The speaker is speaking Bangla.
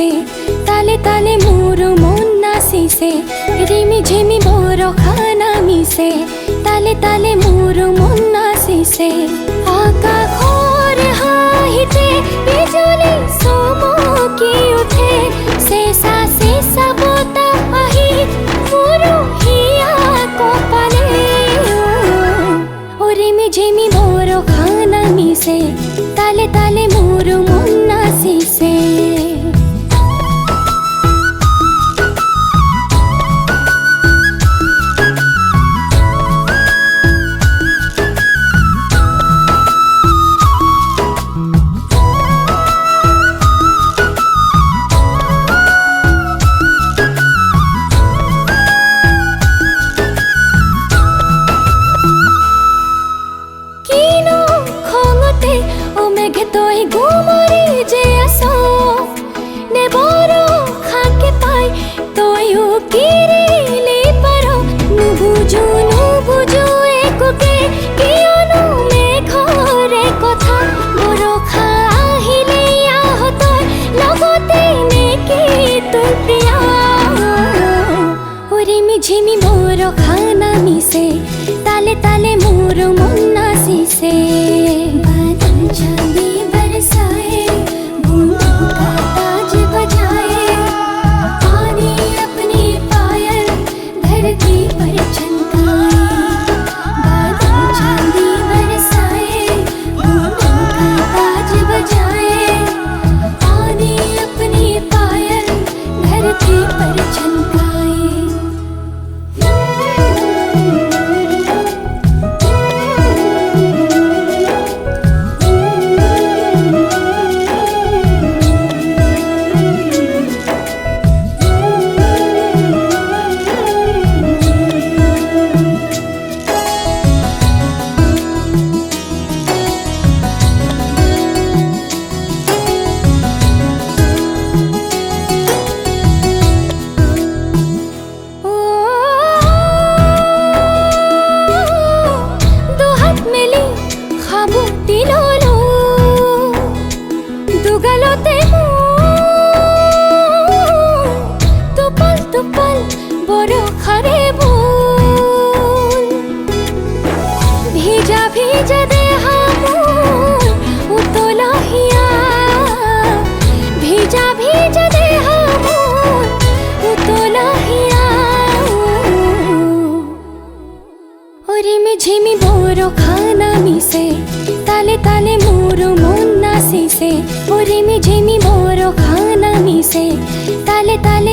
মিশে, তালে তালে মোর মন নাচিছে, রিমি ঝিমি বৰষা মিশে, তালে তালে মোর মন নাচিছে। আকাশৰ হাঁহিতে বিজুলী চমকি উঠে, চেঁচা চেঁচা বতাহ আহি মোৰ হিয়া কপালে। রিমি ঝিমি বৰষা মিশে, তালে তালে মোর মন নাচিছে। তই গুমৰি যে আছ নে বৰষাকে পাই তয়ো কিৰিলি পাৰ, নুবুজো নুবুজো একোকে কিয়নো মেঘৰে কথা, বৰষা আহিলে আহ তই লগতে নেকি তোৰ প্ৰিয়া। ৰিমি ঝিমি বৰষা নামিছে, তালে তালে মোর মন নাচিছে। चांदी बरसाए, बूंदों का ताज बजाए, पानी अपनी पायल धरती पर चमकाए। बादल चांदी बरसाए, बूंदों का ताज बजाए, पानी अपनी पायल धरती पर चमकाए। দুগালতে টোপাল টোপাল বৰষাৰে বুল, ভিজা ভিজা দেহা মোৰ উতলা হিয়া, ভিজা ভিজা দেহা মোৰ উতলা হিয়া। রিমি ঝিমি বৰষা নামিছে, তালে তালে মোর মন নাচিছে। রিমি ঝিমি বৰষা নামিছে, তালে তালে